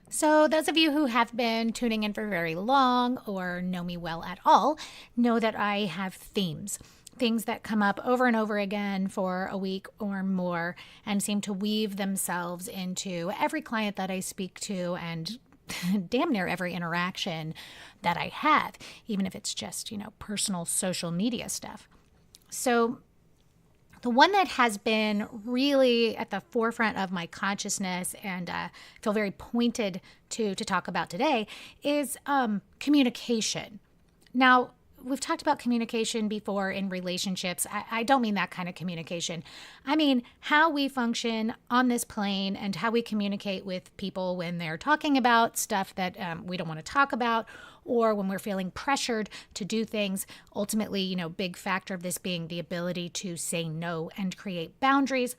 So, those of you who have been tuning in for very long or know me well at all know that I have themes, things that come up over and over again for a week or more and seem to weave themselves into every client that I speak to and damn near every interaction that I have, even if it's just, personal social media stuff. So, the one that has been really at the forefront of my consciousness and feel very pointed to talk about today is communication. Now, we've talked about communication before in relationships. I don't mean that kind of communication. I mean how we function on this plane and how we communicate with people when they're talking about stuff that we don't want to talk about, or when we're feeling pressured to do things. Ultimately, big factor of this being the ability to say no and create boundaries.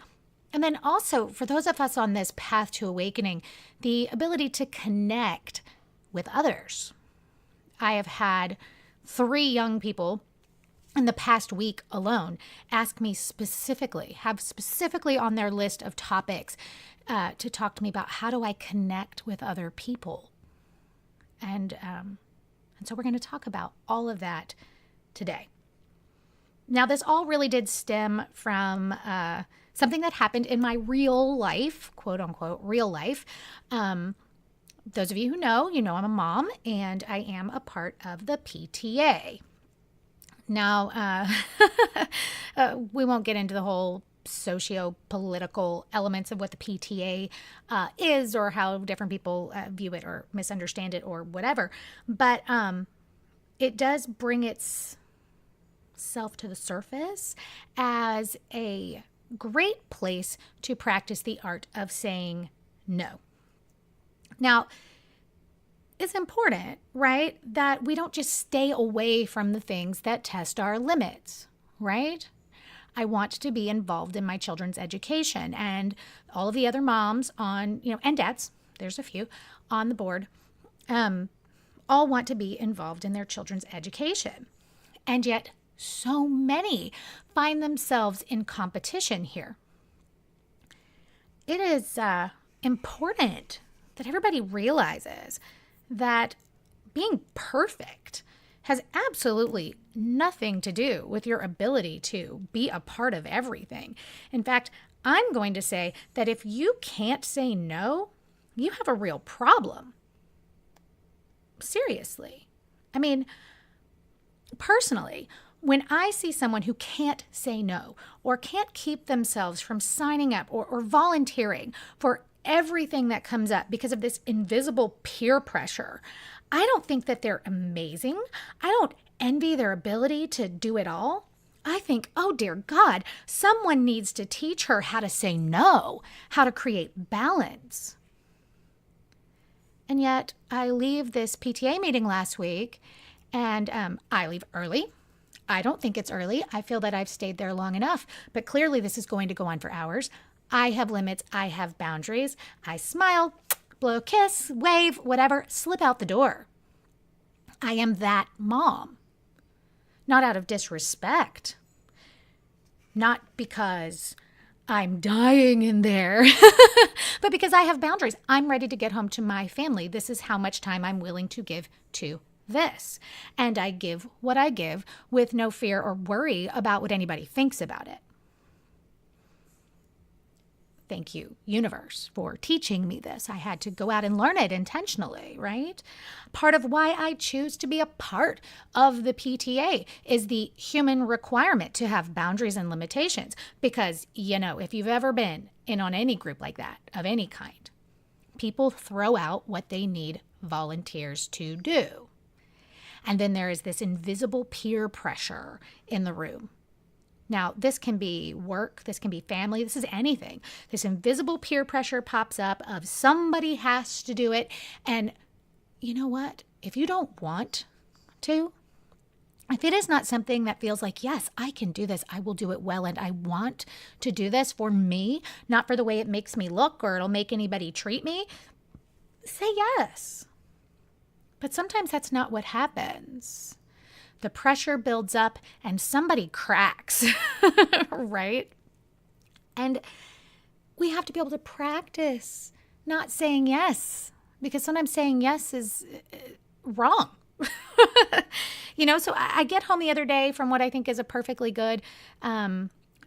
And then also, for those of us on this path to awakening, the ability to connect with others. I have had 3 young people in the past week alone ask me have specifically on their list of topics to talk to me about how do I connect with other people. And so we're going to talk about all of that today. Now, this all really did stem from something that happened in my real life, quote unquote, real life. Those of you who know, I'm a mom and I am a part of the PTA. Now, we won't get into the whole socio-political elements of what the PTA is or how different people view it or misunderstand it or whatever. But it does bring itself to the surface as a great place to practice the art of saying no. Now, it's important, right, that we don't just stay away from the things that test our limits, right? I want to be involved in my children's education, and all of the other moms on, and dads, there's a few on the board, all want to be involved in their children's education. And yet so many find themselves in competition here. It is important that everybody realizes that being perfect has absolutely nothing to do with your ability to be a part of everything. In fact, I'm going to say that if you can't say no, you have a real problem. Seriously. I mean, personally, when I see someone who can't say no or can't keep themselves from signing up or volunteering for everything that comes up because of this invisible peer pressure, I don't think that they're amazing. I don't envy their ability to do it all. I think, oh dear God, someone needs to teach her how to say no, how to create balance. And yet I leave this PTA meeting last week and I leave early. I don't think it's early. I feel that I've stayed there long enough, but clearly this is going to go on for hours. I have limits. I have boundaries. I smile, blow a kiss, wave, whatever, slip out the door. I am that mom. Not out of disrespect. Not because I'm dying in there, but because I have boundaries. I'm ready to get home to my family. This is how much time I'm willing to give to this. And I give what I give with no fear or worry about what anybody thinks about it. Thank you, universe, for teaching me this. I had to go out and learn it intentionally, right? Part of why I choose to be a part of the PTA is the human requirement to have boundaries and limitations. Because, if you've ever been in on any group like that, of any kind, people throw out what they need volunteers to do. And then there is this invisible peer pressure in the room. Now, this can be work, this can be family, this is anything. This invisible peer pressure pops up of somebody has to do it. And you know what? If you don't want to, if it is not something that feels like, yes, I can do this, I will do it well, and I want to do this for me, not for the way it makes me look or it'll make anybody treat me, say yes. But sometimes that's not what happens. The pressure builds up and somebody cracks, right? And we have to be able to practice not saying yes because sometimes saying yes is wrong. So I get home the other day from what I think is a perfectly good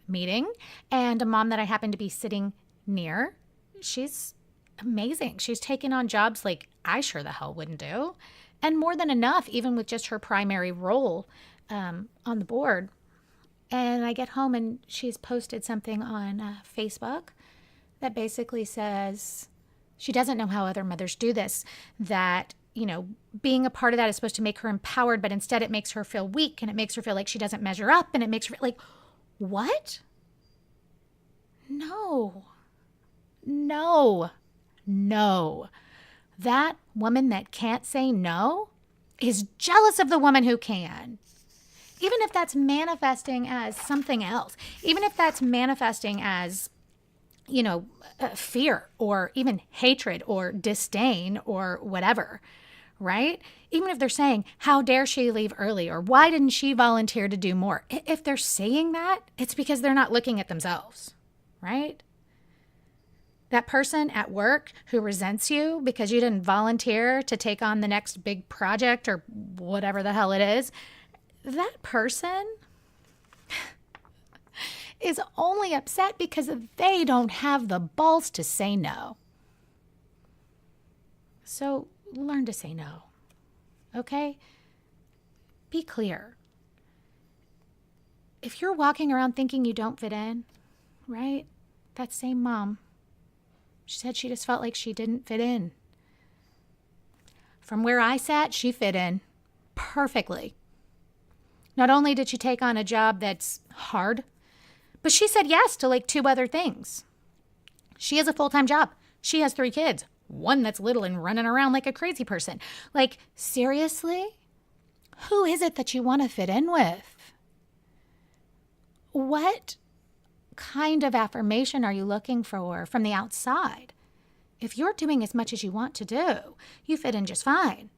meeting, and a mom that I happen to be sitting near, she's amazing. She's taken on jobs like I sure the hell wouldn't do, and more than enough, even with just her primary role on the board. And I get home and she's posted something on Facebook that basically says she doesn't know how other mothers do this, that being a part of that is supposed to make her empowered, but instead it makes her feel weak, and it makes her feel like she doesn't measure up, and it makes her like, what? No. That woman that can't say no is jealous of the woman who can. Even if that's manifesting as something else, even if that's manifesting as fear or even hatred or disdain or whatever, right? Even if they're saying, how dare she leave early, or why didn't she volunteer to do more? If they're saying that, it's because they're not looking at themselves, right? That person at work who resents you because you didn't volunteer to take on the next big project or whatever the hell it is, that person is only upset because they don't have the balls to say no. So learn to say no, okay? Be clear. If you're walking around thinking you don't fit in, right? That same mom, she said she just felt like she didn't fit in. From where I sat, she fit in perfectly. Not only did she take on a job that's hard, but she said yes to like 2 other things. She has a full-time job. She has 3 kids, one that's little and running around like a crazy person. Like, seriously? Who is it that you want to fit in with? What kind of affirmation are you looking for from the outside? If you're doing as much as you want to do, you fit in just fine.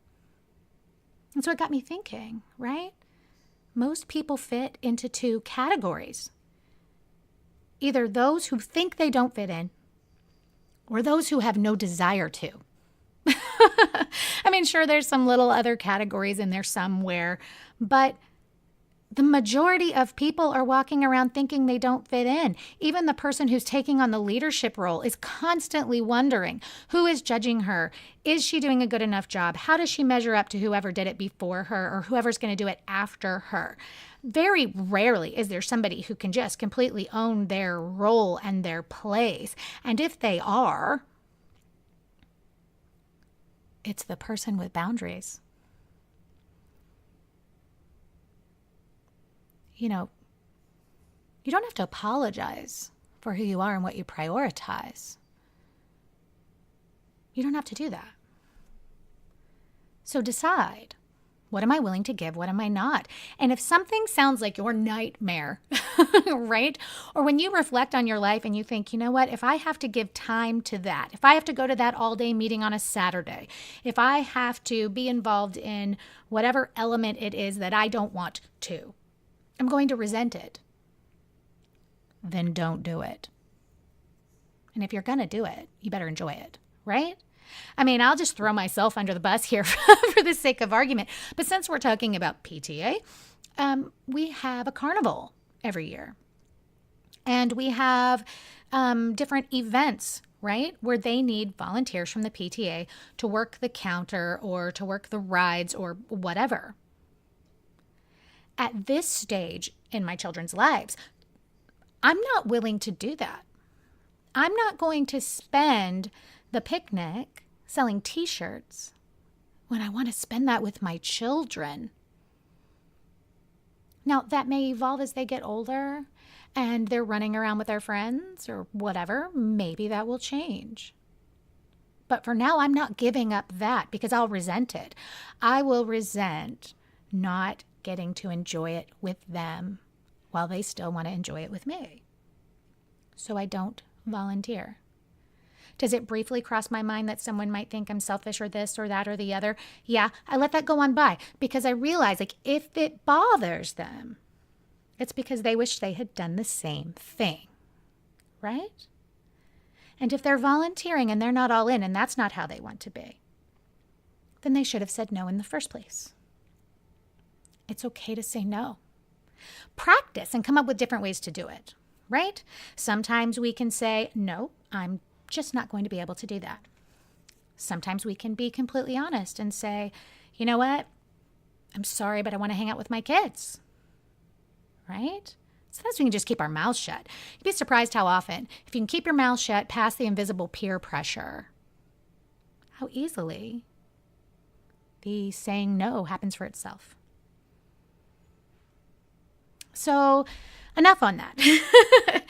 And so it got me thinking, right? Most people fit into 2 categories. Either those who think they don't fit in, or those who have no desire to. I mean, sure, there's some little other categories in there somewhere, but the majority of people are walking around thinking they don't fit in. Even the person who's taking on the leadership role is constantly wondering, who is judging her? Is she doing a good enough job? How does she measure up to whoever did it before her or whoever's going to do it after her? Very rarely is there somebody who can just completely own their role and their place. And if they are, it's the person with boundaries. You don't have to apologize for who you are and what you prioritize. You don't have to do that. So decide, what am I willing to give? What am I not? And if something sounds like your nightmare, right? Or when you reflect on your life and you think, you know what, if I have to give time to that, if I have to go to that all-day meeting on a Saturday, if I have to be involved in whatever element it is that I don't want to, I'm going to resent it, then don't do it. And if you're going to do it, you better enjoy it, right? I mean, I'll just throw myself under the bus here for the sake of argument. But since we're talking about PTA, we have a carnival every year. And we have different events, right, where they need volunteers from the PTA to work the counter or to work the rides or whatever. At this stage in my children's lives, I'm not willing to do that. I'm not going to spend the picnic selling t-shirts when I want to spend that with my children. Now, that may evolve as they get older and they're running around with their friends or whatever. Maybe that will change. But for now, I'm not giving up that because I'll resent it. I will resent not getting to enjoy it with them while they still want to enjoy it with me. So I don't volunteer. Does it briefly cross my mind that someone might think I'm selfish or this or that or the other? Yeah, I let that go on by because I realize, like, if it bothers them, it's because they wish they had done the same thing, right? And if they're volunteering and they're not all in and that's not how they want to be, then they should have said no in the first place. It's okay to say no. Practice and come up with different ways to do it, right? Sometimes we can say, no, I'm just not going to be able to do that. Sometimes we can be completely honest and say, you know what? I'm sorry, but I want to hang out with my kids, right? Sometimes we can just keep our mouths shut. You'd be surprised how often, if you can keep your mouth shut past the invisible peer pressure, how easily the saying no happens for itself. So enough on that.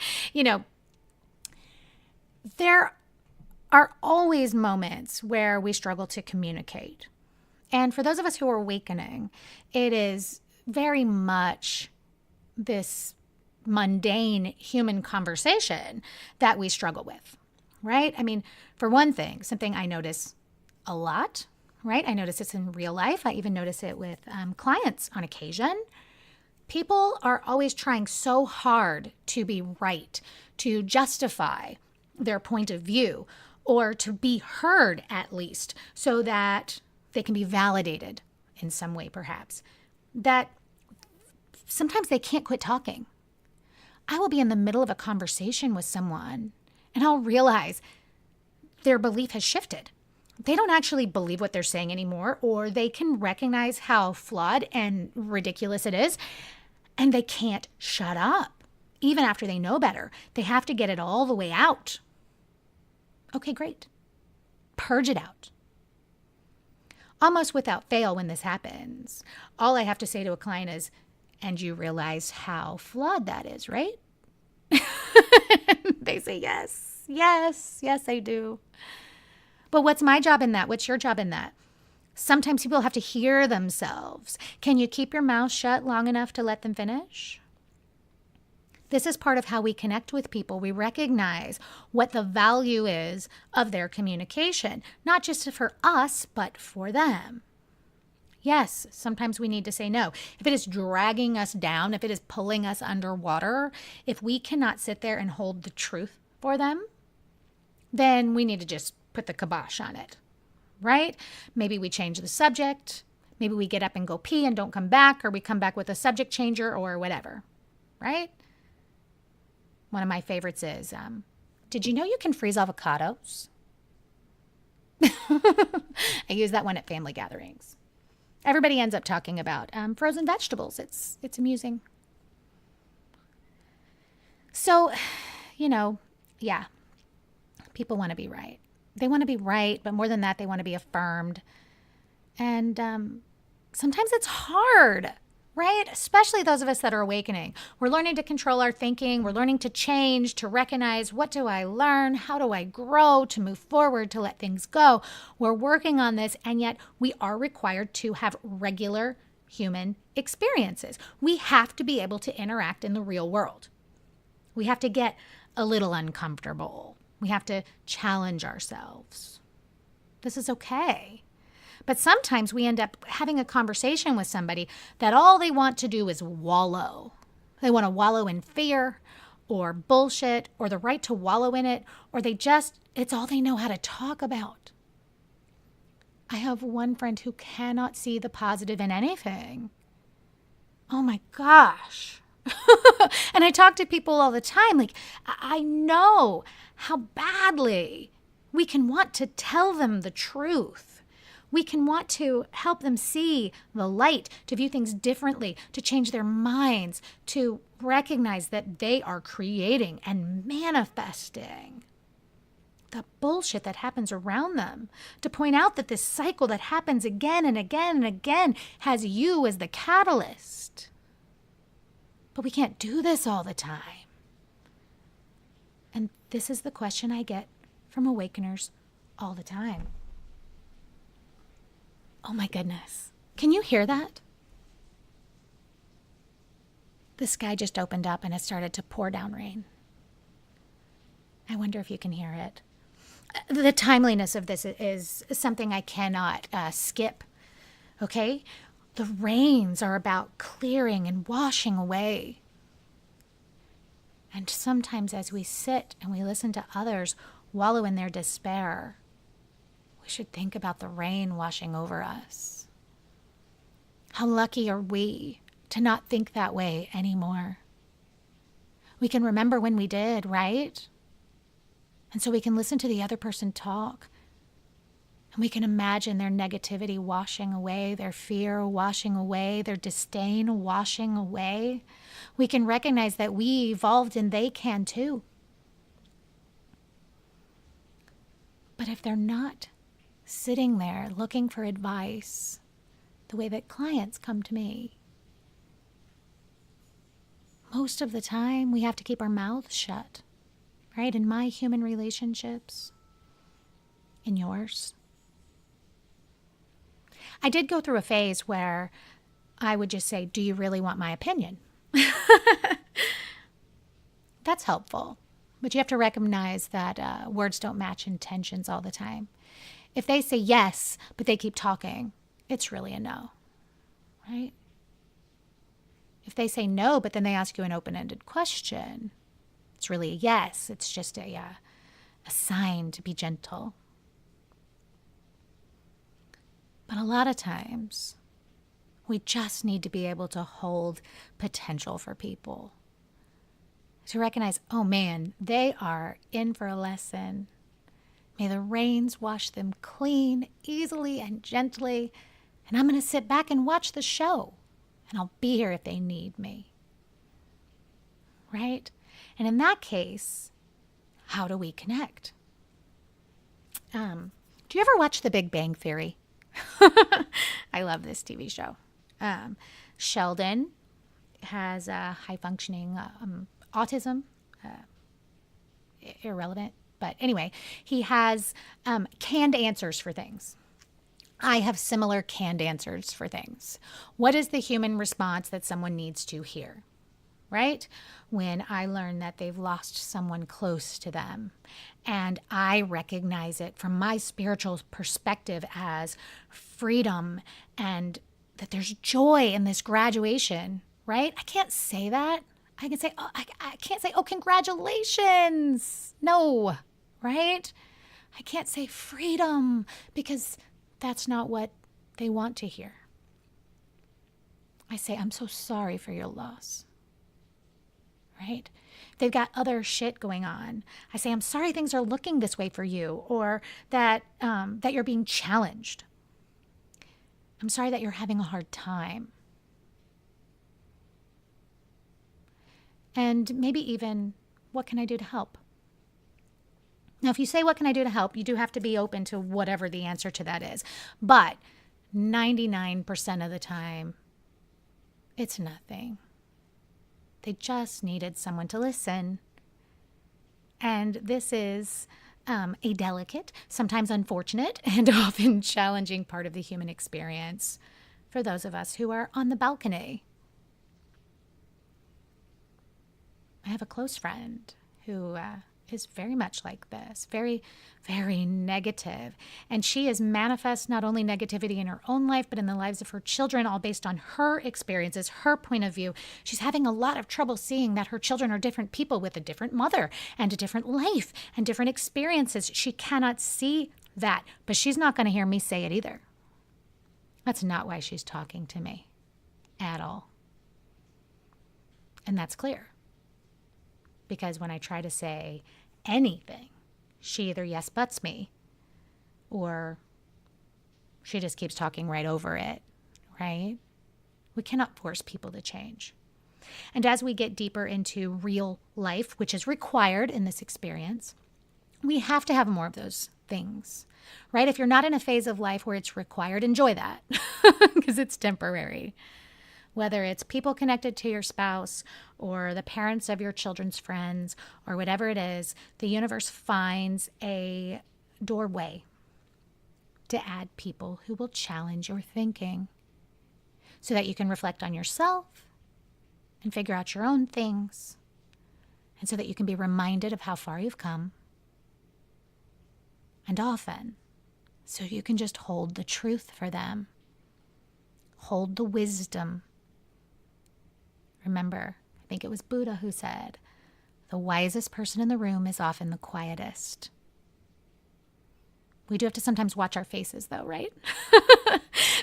There are always moments where we struggle to communicate. And for those of us who are awakening, it is very much this mundane human conversation that we struggle with, right? I mean, for one thing, something I notice a lot, right? I notice this in real life. I even notice it with clients on occasion. People are always trying so hard to be right, to justify their point of view, or to be heard at least, so that they can be validated in some way, perhaps, that sometimes they can't quit talking. I will be in the middle of a conversation with someone and I'll realize their belief has shifted. They don't actually believe what they're saying anymore, or they can recognize how flawed and ridiculous it is, and they can't shut up. Even after they know better, they have to get it all the way out. Okay, great. Purge it out. Almost without fail, when this happens, all I have to say to a client is, and you realize how flawed that is, right? They say, yes, I do. But what's my job in that? What's your job in that? Sometimes people have to hear themselves. Can you keep your mouth shut long enough to let them finish? This is part of how we connect with people. We recognize what the value is of their communication, not just for us, but for them. Yes, sometimes we need to say no. If it is dragging us down, if it is pulling us underwater, if we cannot sit there and hold the truth for them, then we need to just put the kibosh on it, right? Maybe we change the subject. Maybe we get up and go pee and don't come back, or we come back with a subject changer or whatever, right? One of my favorites is, did you know you can freeze avocados? I use that one at family gatherings. Everybody ends up talking about frozen vegetables. It's amusing. So, yeah, people want to be right. They want to be right, but more than that, they want to be affirmed. And sometimes it's hard, right? Especially those of us that are awakening. We're learning to control our thinking. We're learning to change, to recognize, what do I learn? How do I grow, to move forward, to let things go? We're working on this, and yet we are required to have regular human experiences. We have to be able to interact in the real world. We have to get a little uncomfortable. We have to challenge ourselves. This is okay. But sometimes we end up having a conversation with somebody that all they want to do is wallow. They want to wallow in fear or bullshit or the right to wallow in it, or it's all they know how to talk about. I have one friend who cannot see the positive in anything. Oh my gosh. And I talk to people all the time. Like, I know how badly we can want to tell them the truth. We can want to help them see the light, to view things differently, to change their minds, to recognize that they are creating and manifesting the bullshit that happens around them, to point out that this cycle that happens again and again and again has you as the catalyst. But we can't do this all the time. And this is the question I get from awakeners all the time. Oh my goodness. Can you hear that? The sky just opened up and it started to pour down rain. I wonder if you can hear it. The timeliness of this is something I cannot skip. Okay? The rains are about clearing and washing away. And sometimes as we sit and we listen to others wallow in their despair, we should think about the rain washing over us. How lucky are we to not think that way anymore? We can remember when we did, right? And so we can listen to the other person talk. And we can imagine their negativity washing away, their fear washing away, their disdain washing away. We can recognize that we evolved and they can too. But if they're not sitting there looking for advice the way that clients come to me, most of the time we have to keep our mouths shut, right? In my human relationships, in yours. I did go through a phase where I would just say, do you really want my opinion? That's helpful. But you have to recognize that words don't match intentions all the time. If they say yes, but they keep talking, it's really a no, right? If they say no, but then they ask you an open-ended question, it's really a yes. It's just a sign to be gentle. But a lot of times, we just need to be able to hold potential for people. To recognize, oh man, they are in for a lesson. May the rains wash them clean, easily and gently. And I'm going to sit back and watch the show. And I'll be here if they need me. Right? And in that case, how do we connect? Do you ever watch The Big Bang Theory? I love this TV show. Sheldon has a high-functioning autism, irrelevant. But anyway, he has canned answers for things. I have similar canned answers for things. What is the human response that someone needs to hear, right? When I learn that they've lost someone close to them, and I recognize it from my spiritual perspective as freedom and that there's joy in this graduation, right? I can't say that. I can say, oh, I can't say, oh, congratulations. No, right? I can't say freedom because that's not what they want to hear. I say, I'm so sorry for your loss, right? They've got other shit going on. I say, I'm sorry things are looking this way for you, or that you're being challenged. I'm sorry that you're having a hard time. And maybe even, what can I do to help? Now, if you say, what can I do to help? You do have to be open to whatever the answer to that is. But 99% of the time, it's nothing. They just needed someone to listen. And this is a delicate, sometimes unfortunate, and often challenging part of the human experience for those of us who are on the balcony. I have a close friend who is very much like this, very, very negative. And she has manifest not only negativity in her own life, but in the lives of her children, all based on her experiences, her point of view. She's having a lot of trouble seeing that her children are different people with a different mother and a different life and different experiences. She cannot see that, but she's not going to hear me say it either. That's not why she's talking to me at all. And that's clear. Because when I try to say anything, she either yes buts me or she just keeps talking right over it, right? We cannot force people to change. And as we get deeper into real life, which is required in this experience, we have to have more of those things, right? If you're not in a phase of life where it's required, enjoy that because it's temporary. Whether it's people connected to your spouse or the parents of your children's friends or whatever it is, the universe finds a doorway to add people who will challenge your thinking so that you can reflect on yourself and figure out your own things, and so that you can be reminded of how far you've come. And often, so you can just hold the truth for them, hold the wisdom. Remember, I think it was Buddha who said, the wisest person in the room is often the quietest. We do have to sometimes watch our faces though, right?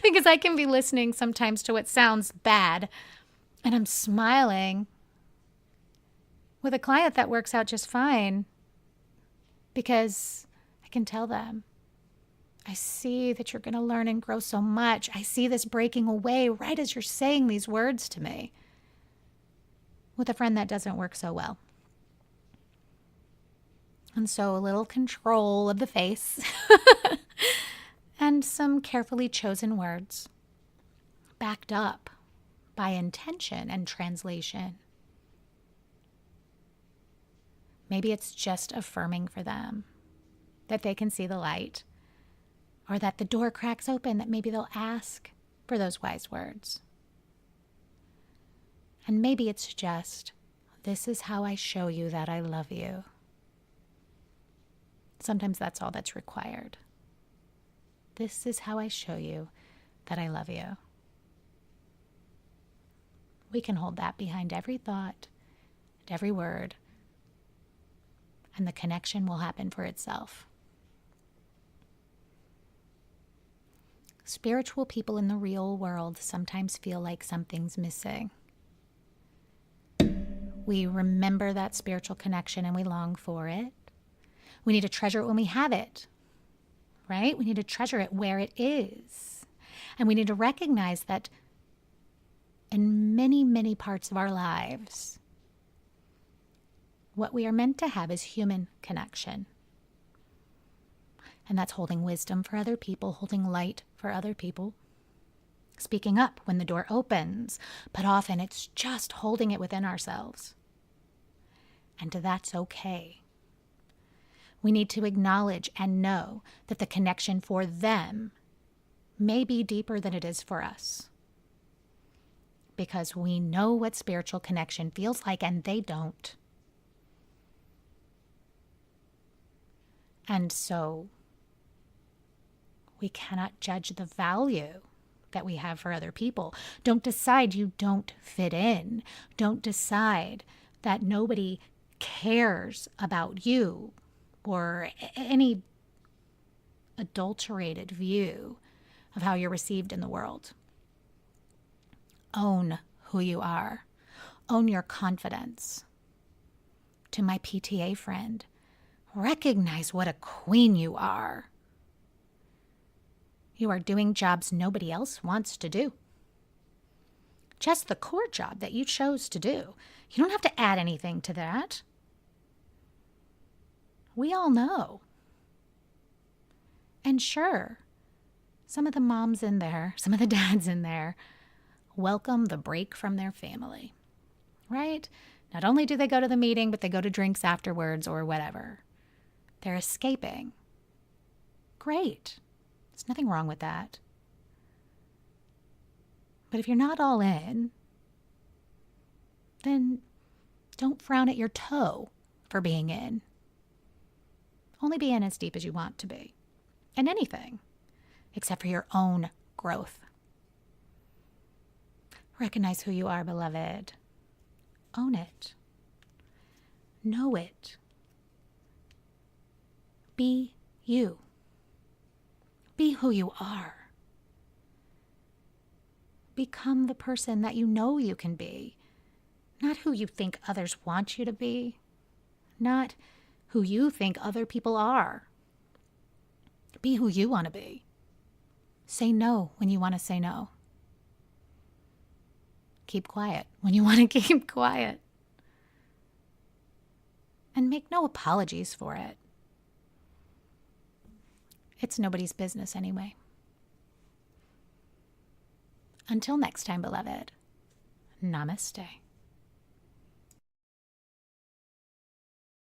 Because I can be listening sometimes to what sounds bad and I'm smiling with a client that works out just fine because I can tell them, I see that you're going to learn and grow so much. I see this breaking away right as you're saying these words to me. With a friend that doesn't work so well. And so a little control of the face and some carefully chosen words backed up by intention and translation. Maybe it's just affirming for them that they can see the light, or that the door cracks open, that maybe they'll ask for those wise words. And maybe it's just, this is how I show you that I love you. Sometimes that's all that's required. This is how I show you that I love you. We can hold that behind every thought and every word, and the connection will happen for itself. Spiritual people in the real world sometimes feel like something's missing. We remember that spiritual connection and we long for it. We need to treasure it when we have it, right? We need to treasure it where it is. And we need to recognize that in many, many parts of our lives, what we are meant to have is human connection. And that's holding wisdom for other people, holding light for other people, speaking up when the door opens, but often it's just holding it within ourselves. And that's okay. We need to acknowledge and know that the connection for them may be deeper than it is for us. Because we know what spiritual connection feels like and they don't. And so we cannot judge the value that we have for other people. Don't decide you don't fit in. Don't decide that nobody cares about you or any adulterated view of how you're received in the world. Own who you are. Own your confidence. To my PTA friend, recognize what a queen you are. You are doing jobs nobody else wants to do. Just the core job that you chose to do. You don't have to add anything to that. We all know. And sure, some of the moms in there, some of the dads in there, welcome the break from their family, right? Not only do they go to the meeting, but they go to drinks afterwards or whatever. They're escaping. Great. There's nothing wrong with that. But if you're not all in, then don't frown at your toe for being in. Only be in as deep as you want to be. In anything, except for your own growth. Recognize who you are, beloved. Own it. Know it. Be you. Be who you are. Become the person that you know you can be. Not who you think others want you to be. Not who you think other people are. Be who you want to be. Say no when you want to say no. Keep quiet when you want to keep quiet. And make no apologies for it. It's nobody's business anyway. Until next time, beloved. Namaste.